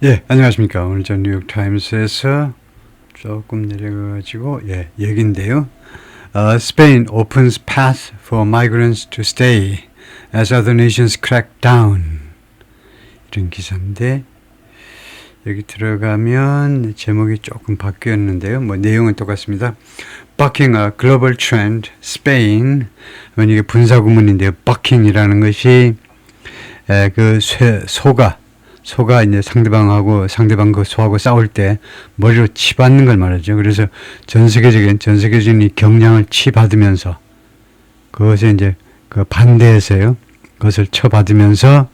예, 안녕하십니까. 오늘 전 뉴욕타임스에서 조금 내려가지고, 얘기인데요. Spain opens path for migrants to stay as other nations crack down. 이런 기사인데, 여기 들어가면 제목이 조금 바뀌었는데요. 내용은 똑같습니다. Bucking a global trend, Spain. 이게 분사구문인데요. Bucking이라는 것이, 소가 이제 상대방 그 소하고 싸울 때 머리로 치받는 걸 말하죠. 그래서 전 세계적인 이 경량을 치받으면서 그것에 이제 그 반대해서요. 그것을 쳐받으면서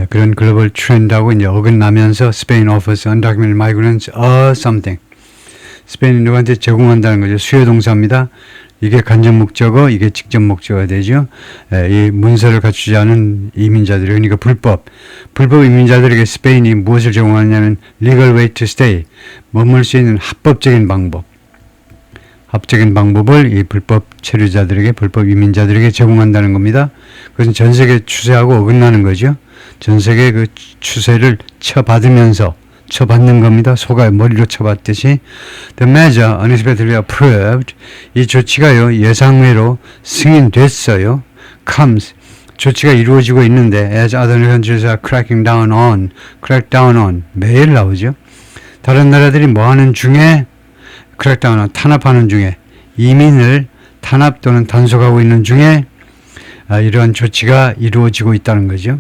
그런 글로벌 트렌드하고 이제 어긋나면서 Spain offers undocumented migrants something. 스페인이 누구한테 제공한다는 거죠. 수요 동사입니다. 이게 간접 목적어, 이게 직접 목적어가 되죠. 이 문서를 갖추지 않은 이민자들, 그러니까 불법 이민자들에게 스페인이 무엇을 제공하냐면 legal way to stay, 머물 수 있는 합법적인 방법을 이 불법 체류자들에게, 불법 이민자들에게 제공한다는 겁니다. 그것은 전 세계 추세하고 어긋나는 거죠. 전 세계 그 추세를 쳐받는 겁니다. 소가 머리로 쳐받듯이. The measure unexpectedly approved. 이 조치가요, 예상외로 승인됐어요. comes. 조치가 이루어지고 있는데, as other countries are cracking down on. 매일 나오죠. 다른 나라들이 뭐 하는 중에, crack down on, 탄압하는 중에, 이민을 탄압 또는 단속하고 있는 중에, 이러한 조치가 이루어지고 있다는 거죠.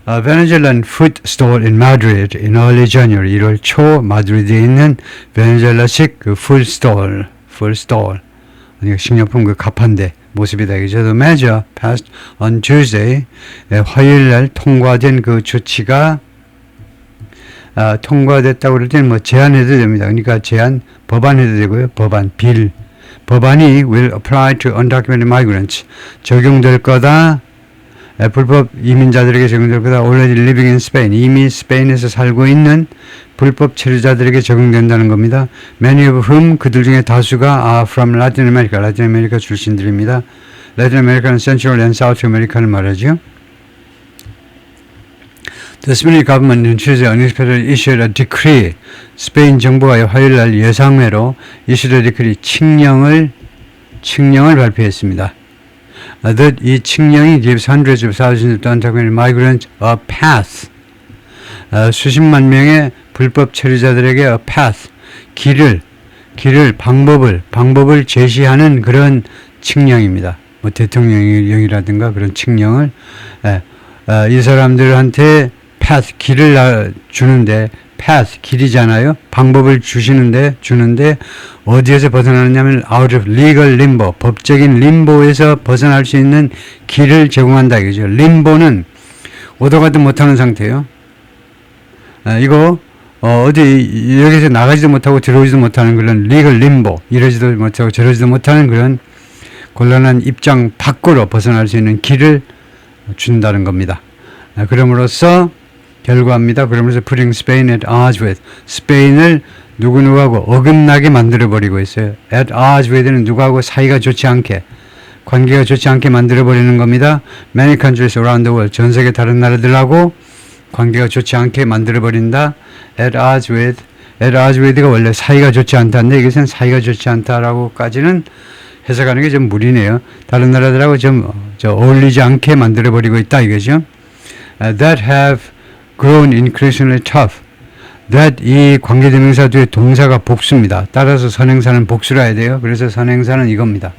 Venezuelan food stall in Madrid in early January, 1월 초 마드리드에 있는 베네수엘라식 그 food stall, 그러니까 식료품 그 가판대 모습이다. 그래서 the measure passed on Tuesday, 화요일 날 통과된 그 조치가 통과됐다고 그럴 때는 제한해도 됩니다. 그러니까 법안해도 되고요. 법안이 will apply to undocumented migrants, 적용될 거다. 불법 이민자들에게 적용될 거다. Already living in Spain. 이미 스페인에서 살고 있는 불법 체류자들에게 적용된다는 겁니다. Many of whom, 그들 중에 다수가 are from Latin America. 라틴 아메리카 출신들입니다. Latin America는 Central and South America를 말하죠. The Spanish government on Tuesday unexpectedly issued a decree. 스페인 정부가 화요일 날 예상외로 issued a decree, 칙령을 발표했습니다. That 이 칙령이 gives hundreds of thousands of undocumented migrants a path. 수십만 명의 불법 체류자들에게 a path, 방법을 제시하는 그런 칙령입니다. 대통령령이라든가 그런 칙령을 이 사람들한테 path, 길을 주는데, path, 길이잖아요. 방법을 주는데 어디에서 벗어나느냐면 out of legal limbo, 법적인 림보에서 벗어날 수 있는 길을 제공한다 이거죠. 림보는 오도 가도 못하는 상태예요. 이거 어디 여기서 나가지도 못하고 들어오지도 못하는 그런 legal limbo, 이러지도 못하고 저러지도 못하는 그런 곤란한 입장 밖으로 벗어날 수 있는 길을 준다는 겁니다. 그럼으로써 결과입니다. 그러면서 putting Spain at odds with, 스페인을 누구하고 어긋나게 만들어버리고 있어요. at odds with는 누구하고 사이가 좋지 않게, 관계가 좋지 않게 만들어버리는 겁니다. Many countries around the world, 전 세계 다른 나라들하고 관계가 좋지 않게 만들어버린다. at odds with가 원래 사이가 좋지 않다인데 이것은 사이가 좋지 않다라고까지는 해석하는 게 좀 무리네요. 다른 나라들하고 좀 어울리지 않게 만들어버리고 있다 이거죠. That have grown increasingly tough. That 이 관계대명사 뒤에 동사가 복수입니다. 따라서 선행사는 복수라 해야 돼요. 그래서 선행사는 이겁니다.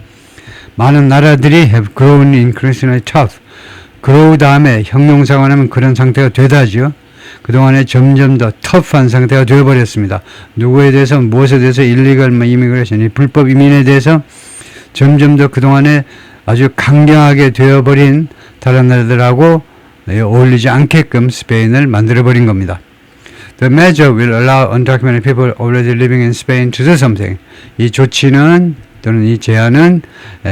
많은 나라들이 have grown increasingly tough. grow 다음에 형용사가 나면 그런 상태가 되다지요. 그동안에 점점 더 tough한 상태가 되어버렸습니다. 누구에 대해서, 무엇에 대해서, illegal immigration, 불법 이민에 대해서 점점 더 그동안에 아주 강경하게 되어버린 다른 나라들하고 어울리지 않게끔 스페인을 만들어버린 겁니다. The measure will allow undocumented people already living in Spain to do something. 이 조치는 또는 이 제안은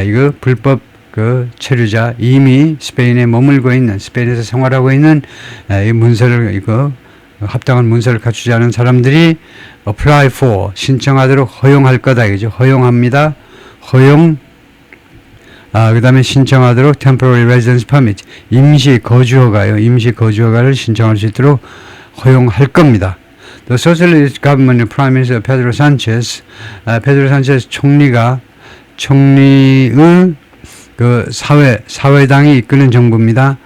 이거 불법 그 체류자, 이미 스페인에 머물고 있는, 스페인에서 생활하고 있는 이 문서를 합당한 문서를 갖추지 않은 사람들이 apply for, 신청하도록 허용할 거다 이거죠. 허용합니다. 그 다음에 신청하도록 temporary residence permit, 임시 거주허가요. 임시 거주허가를 신청할 수 있도록 허용할 겁니다. The Socialist Government Prime Minister Pedro Sanchez, 페드로 산체스 총리의 그 사회당이 이끄는 정부입니다.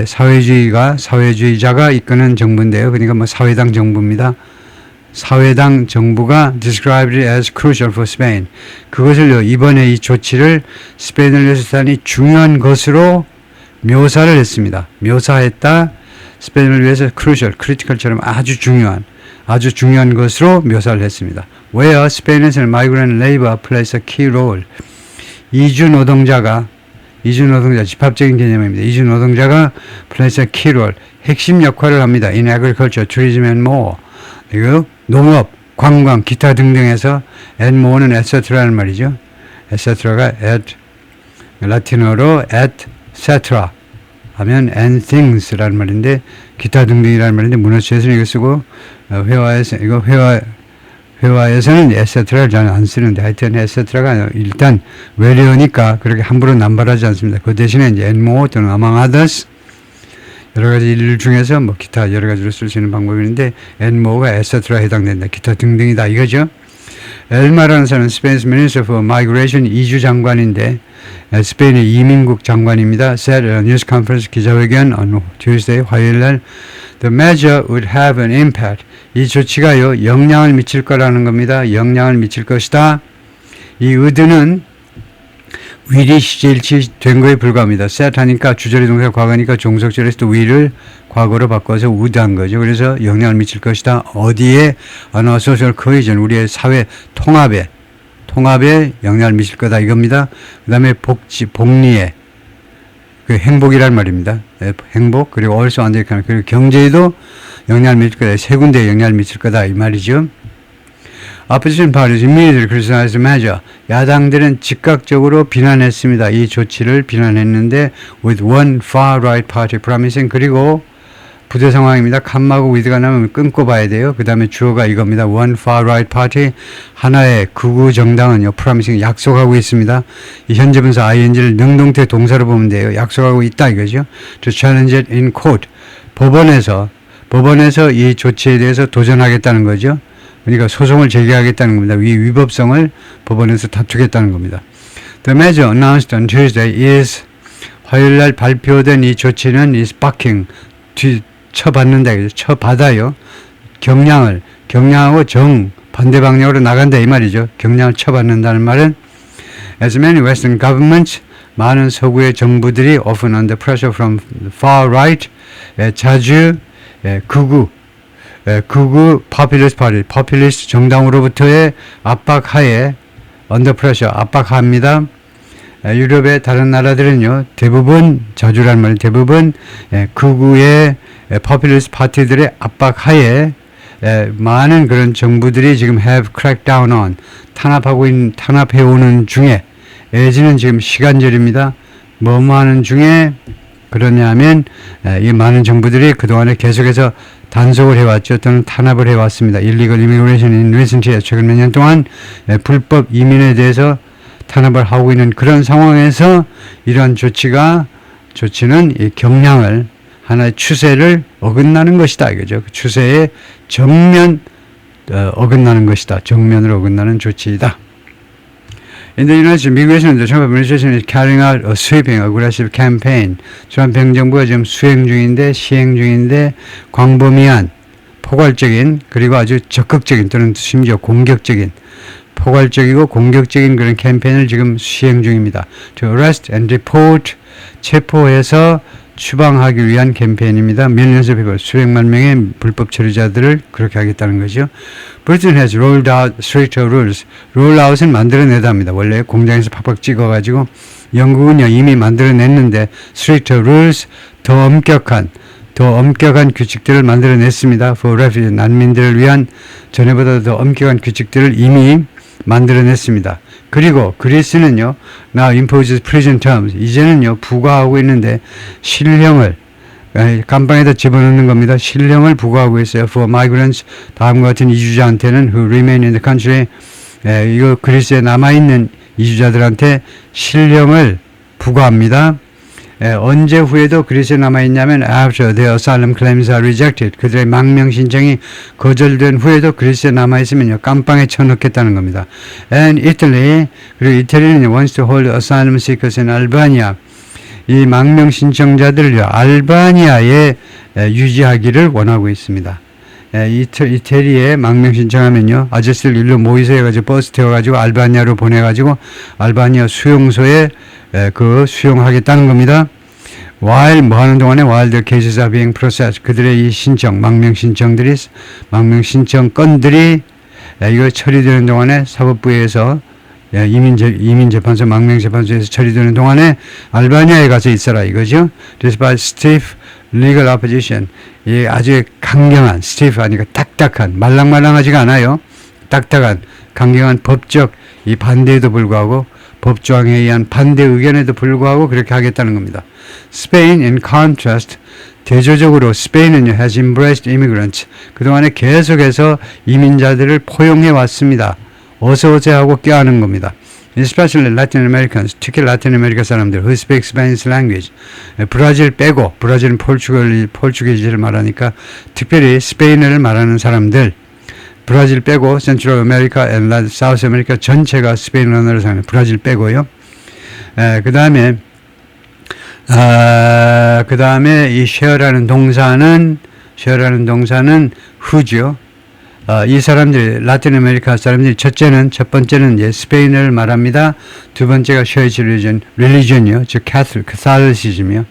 사회주의자가 이끄는 정부인데요. 그러니까 뭐 사회당 정부입니다. 사회당 정부가 described it as crucial for Spain. 그것을요, 이번에 이 조치를 스페인을 위해서 대단히 중요한 것으로 묘사를 했습니다. 묘사했다. 스페인을 위해서 crucial, critical처럼 아주 중요한 것으로 묘사를 했습니다. Where Spain에서는 migrant labor plays a key role. 이주 노동자가 집합적인 개념입니다. 이주 노동자가 plays a key role. 핵심 역할을 합니다. In agriculture, tourism and more. 그리고 농업, 관광, 기타 등등에서 and more는 etc라는 말이죠. etc가 et, 라틴어로 et cetera 하면 and things라는 말인데 기타 등등이라는 말인데 문어체에서는 이거 쓰고 회화에서는 etc를 잘 안 쓰는데 하여튼 etc가 일단 외래어니까 그렇게 함부로 남발하지 않습니다. 그 대신에 이제 and more 또는 among others 여러 가지 일 중에서 뭐 기타 여러 가지로 쓸 수 있는 방법이 있는데 and more가 etc에 해당된다. 기타 등등이다 이거죠. 엘마라는 사람은 스페인's Minister for Migration 이주 장관인데 스페인의 이민국 장관입니다. said at a news conference 기자회견 on Tuesday 화요일날 the measure would have an impact. 이 조치가요 영향을 미칠 거라는 겁니다. 영향을 미칠 것이다. 이 의드는 will이 시제일치 된 거에 불과합니다. set 하니까 주절의 동사 과거니까 종속절에서 또 will을 과거로 바꿔서 would 한 거죠. 그래서 영향을 미칠 것이다. 어디에? on our social cohesion, 우리의 사회 통합에 영향을 미칠 거다 이겁니다. 그 다음에 복리에 그 행복이란 말입니다. 행복 그리고 also on the economy 그리고 경제에도 영향을 미칠 거다. 세 군데에 영향을 미칠 거다 이 말이죠. Opposition parties immediately criticized the measure. 야당들은 즉각적으로 비난했습니다. 이 조치를 비난했는데 with one far-right party promising 그리고 부대 상황입니다. 칸하고 with가 나면 끊고 봐야 돼요. 그 다음에 주어가 이겁니다. one far-right party 하나의 극우 정당은요. promising 약속하고 있습니다. 이 현재 분사 ing를 능동태 동사로 보면 돼요. 약속하고 있다 이거죠. To challenge it in court. 법원에서 이 조치에 대해서 도전하겠다는 거죠. 그러니까 소송을 제기하겠다는 겁니다. 위법성을 법원에서 다투겠다는 겁니다. The measure announced on Tuesday is 화요일날 발표된 이 조치는 is backing 쳐받는다. 쳐받아요. 경량하고 반대 방향으로 나간다 이 말이죠. 경량을 쳐받는다는 말은 as many Western governments 많은 서구의 정부들이 often under pressure from the far right 자주 극우 populist party, populist 정당으로부터의 압박하에 under pressure, 압박합니다. 유럽의 다른 나라들은요, 자주란 말은 대부분 극우의 populist 파티들의 압박하에 많은 그런 정부들이 지금 have cracked down on, 탄압해오는 중에, 예지는 지금 시간절입니다. 뭐뭐 하는 중에 그러냐면, 이 많은 정부들이 그동안에 계속해서 단속을 해왔죠. 또는 탄압을 해왔습니다. illegal immigration in recent years. 최근 몇 년 동안 불법 이민에 대해서 탄압을 하고 있는 그런 상황에서 이러한 조치는 이 경향을 하나의 추세를 어긋나는 것이다. 이거죠. 그 추세의 어긋나는 것이다. 정면으로 어긋나는 조치이다. In the United States, 미국에서는 the Trump administration is carrying out a sweeping, aggressive campaign. 트럼프 행정부가 지금 시행 중인데 광범위한 포괄적인 그리고 아주 적극적인 또는 심지어 공격적인 포괄적이고 공격적인 그런 캠페인을 지금 시행 중입니다. To arrest and deport, 체포해서 추방하기 위한 캠페인입니다. millions of people, 수백만 명의 불법 처리자들을 그렇게 하겠다는 거죠. Britain has rolled out stricter rules. roll out은 만들어내다 합니다. 원래 공장에서 팍팍 찍어가지고 영국은요 이미 만들어냈는데 stricter rules, 더 엄격한 규칙들을 만들어냈습니다. For refugees, 난민들을 위한 전에보다 더 엄격한 규칙들을 이미 만들어냈습니다. 그리고 그리스는요, now imposes prison terms. 이제는요, 부과하고 있는데, 실형을, 감방에다 집어넣는 겁니다. 실형을 부과하고 있어요. For migrants, 다음과 같은 이주자한테는 who remain in the country, 이거 그리스에 남아있는 이주자들한테 실형을 부과합니다. 언제 후에도 그리스에 남아있냐면 after their asylum claims are rejected. 그들의 망명 신청이 거절된 후에도 그리스에 남아있으면요. 깜빵에 쳐넣겠다는 겁니다. And Italy, 그리고 이태리는 wants to hold asylum seekers in Albania. 이 망명 신청자들을 알바니아에 유지하기를 원하고 있습니다. 이태리에 망명 신청하면요. 아저씨들 일로 모이서 해가지고 버스 태워가지고 알바니아로 보내가지고 알바니아 수용소에 수용하겠다는 겁니다. while 뭐 하는 동안에 while the cases are being processed. 그들의 이 신청, 망명 신청 건들이 이거 처리되는 동안에 사법부에서 이민재판소, 망명재판소에서 처리되는 동안에 알바니아에 가서 있어라 이거죠. Despite stiff legal opposition. 이 아주 강경한, stiff 하니까 딱딱한, 말랑말랑하지가 않아요. 딱딱한, 강경한 법적 이 반대에도 불구하고 법조항에 의한 반대 의견에도 불구하고 그렇게 하겠다는 겁니다. Spain, in contrast, 대조적으로 스페인은 has embraced immigrants. 그동안에 계속해서 이민자들을 포용해 왔습니다. 어서 오세요 하고 껴안은 겁니다. Especially Latin Americans, 특히 라틴 아메리카 사람들 who speak Spanish language. 브라질 빼고, 브라질은 포르투갈을 말하니까 특별히 스페인어를 말하는 사람들, 브라질 빼고 센트럴 아메리카, 사우스 아메리카 전체가 스페인 언어를 사용해요. 브라질 빼고요. 그 다음에 이 쉐어라는 동사는 who죠. 이 사람들이, 라틴 아메리카 사람들이 첫 번째는 이제 스페인어를 말합니다. 두 번째가 쉐어이즈 religion이요. 즉, Catholicism이요.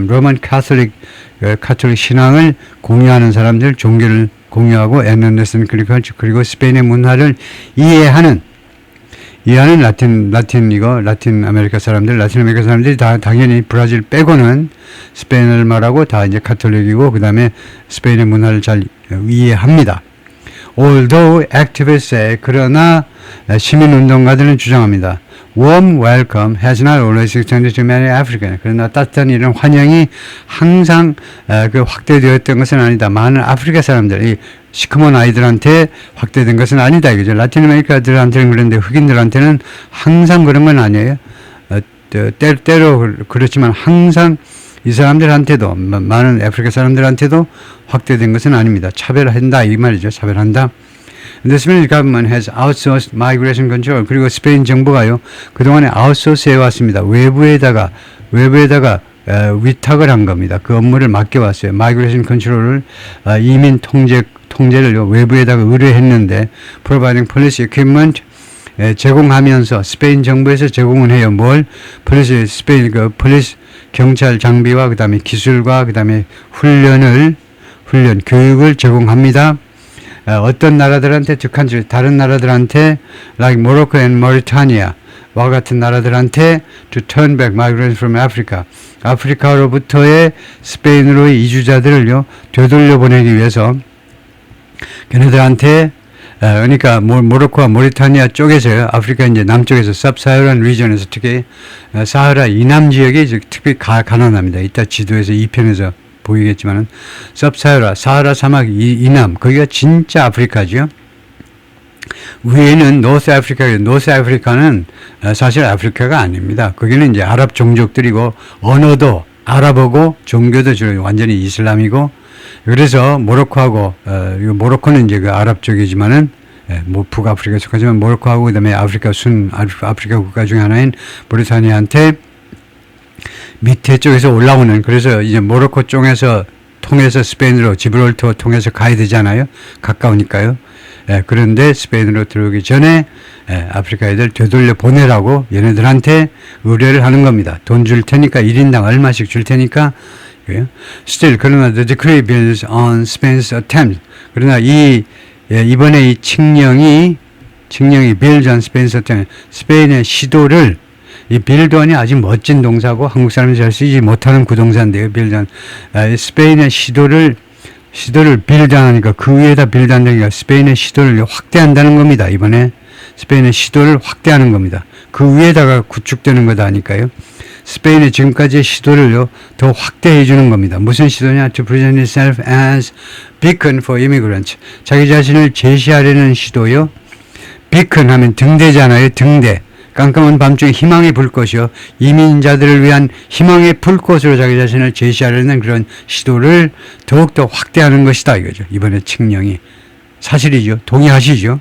로만 카톨릭 신앙을 공유하는 사람들, 종교를 공유하고, 에너네스는 그리고 스페인의 문화를 이해하는 라틴 아메리카 사람들이 다 당연히 브라질 빼고는 스페인어를 말하고 다 이제 카톨릭이고, 그 다음에 스페인의 문화를 잘 이해합니다. Although activists say, 그러나 시민운동가들은 주장합니다. Warm welcome has not always extended to many Africans. 그러나 따뜻한 이런 환영이 항상 확대되었던 것은 아니다. 많은 아프리카 사람들이 시커먼 아이들한테 확대된 것은 아니다. 이거죠. 라틴 아메리카들한테는 그런데 흑인들한테는 항상 그런 건 아니에요. 때로 그렇지만 항상 이 사람들한테도, 많은 아프리카 사람들한테도 확대된 것은 아닙니다. 차별한다 이 말이죠. 차별한다. The Spanish government has outsourced migration control. 그리고 스페인 정부가요, 그동안에 아웃소스 해왔습니다. 외부에다가 위탁을 한 겁니다. 그 업무를 맡겨왔어요. Migration control을, 이민 통제를 외부에다가 의뢰했는데, providing police equipment, 제공하면서 스페인 정부에서 제공을 해요. 뭘? 스페인 폴리스 경찰 장비와 그 다음에 기술과 그 다음에 교육을 제공합니다. 어떤 나라들한테, 다른 나라들한테, like Morocco and Mauritania 와 같은 나라들한테 to turn back migrants from Africa. 아프리카로부터의 스페인으로의 이주자들을요, 되돌려 보내기 위해서 걔네들한테 그러니까 모로코와 모리타니아 쪽에서요, 아프리카 이제 남쪽에서 섭사하란 리전에서 특히 사하라 이남 지역이 특히 가난합니다. 이따 지도에서 2편에서 보이겠지만은 사하라 사막 이남, 거기가 진짜 아프리카죠. 위에는 노스 아프리카는 사실 아프리카가 아닙니다. 거기는 이제 아랍 종족들이고, 언어도 아랍어고, 종교도 주로 완전히 이슬람이고, 그래서 모로코는 이제 그 아랍 쪽이지만은, 북아프리카에 속하지만 모로코하고 그다음에 아프리카 국가 중에 하나인 모리타니아한테 밑에 쪽에서 올라오는, 그래서 이제 모로코 쪽에서 통해서 스페인으로 지브롤터 통해서 가야 되잖아요. 가까우니까요. 그런데 스페인으로 들어오기 전에 아프리카 애들 되돌려 보내라고 얘네들한테 의뢰를 하는 겁니다. 돈 줄 테니까 1인당 얼마씩 줄 테니까. Still, 그러나 the decree builds on Spain's attempt. 그러나 이번에 이 칙령이 builds on Spain's attempt. 스페인의 시도를, 이 빌드원이 아주 멋진 동사고 한국 사람이 잘 쓰지 못하는 구동사인데요. 빌드원. 스페인의 시도를 빌드하니까 그 위에다 빌드한다니까 스페인의 시도를 확대한다는 겁니다. 이번에 스페인의 시도를 확대하는 겁니다. 그 위에다가 구축되는 거다 하니까요. 스페인의 지금까지의 시도를요, 더 확대해 주는 겁니다. 무슨 시도냐? To present itself as beacon for immigrants. 자기 자신을 제시하려는 시도요. beacon 하면 등대잖아요. 등대. 깜깜한 밤중에 희망의 불꽃이요. 이민자들을 위한 희망의 불꽃으로 자기 자신을 제시하려는 그런 시도를 더욱더 확대하는 것이다 이거죠. 이번에 칙령이. 사실이죠. 동의하시죠?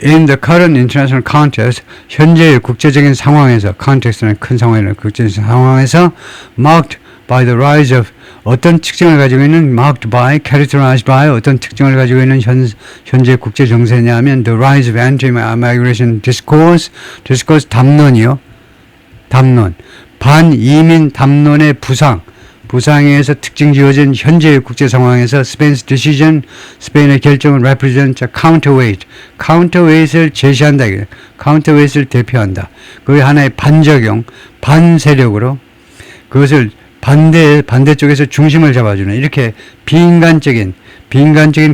In the current international context, 현재의 국제적인 상황에서, context는 큰 상황이나 국제적인 상황에서 marked by the rise of 어떤 특징을 가지고 있는 marked by, characterized by 어떤 특징을 가지고 있는 현재 국제 정세냐 하면 the rise of anti-migration discourse 담론이요. 담론. 반이민 담론의 부상에 의해서 특징 지어진 현재의 국제 상황에서 스페인's decision, 스페인의 결정을 represent counterweight을 제시한다. counterweight을 대표한다. 그게 하나의 반작용, 반세력으로 그것을 반대쪽에서 중심을 잡아주는 이렇게 비인간적인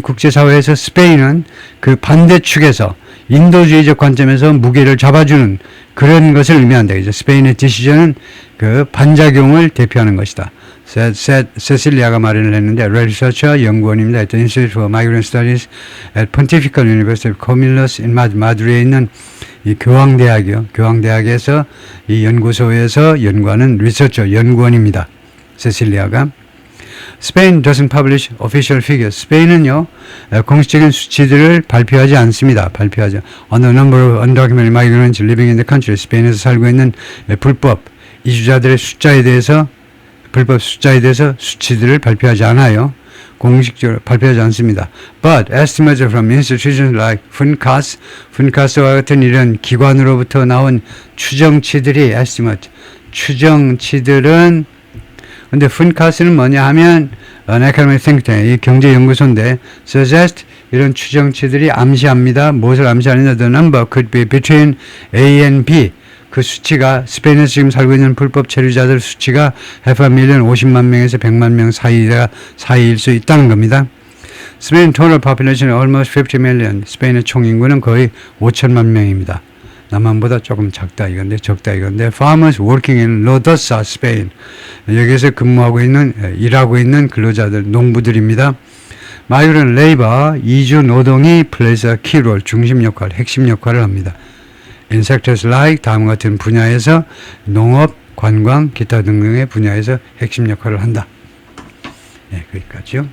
국제사회에서 스페인은 그 반대축에서 인도주의적 관점에서 무게를 잡아주는 그런 것을 의미한다. 이제 스페인의 디시전은 그 반작용을 대표하는 것이다. 세실리아가 마련을 했는데 researcher 연구원입니다. at the Institute for Migrant Studies at Pontifical University of Comillos in 마드리드에 있는 이 교황대학이요. 교황대학에서 이 연구소에서 연구하는 리서처 연구원입니다. 세실리아가. Spain doesn't publish official figures. 스페인은요 공식적인 수치들을 발표하지 않습니다. On the number of undocumented migrants living in the country. 스페인에서 살고 있는 불법 이주자들의 불법 숫자에 대해서 수치들을 발표하지 않아요. 공식적으로 발표하지 않습니다. But estimates from institutions like FUNCAS와 같은 이런 기관으로부터 나온 추정치들이 추정치들은 근데 FUNCAS는 뭐냐 하면 an economic think tank, 이 경제연구소인데 suggest 이런 추정치들이 암시합니다. 무엇을 암시하느냐? The number could be between A and B. 그 수치가 스페인에서 지금 살고 있는 불법 체류자들 수치가 half a million 50만 명에서 100만 명 사이일 수 있다는 겁니다. 스페인 total population almost 50 million. 스페인의 총인구는 거의 5천만 명입니다. 남한보다 조금 적다 이건데 farmers working in Lodosa, 스페인. 여기에서 일하고 있는 근로자들, 농부들입니다. Migrant labor, 이주 노동이 plays a key role, 중심 역할, 핵심 역할을 합니다. In sectors like 다음과 같은 분야에서 농업, 관광, 기타 등등의 분야에서 핵심 역할을 한다. 네, 거기까지요.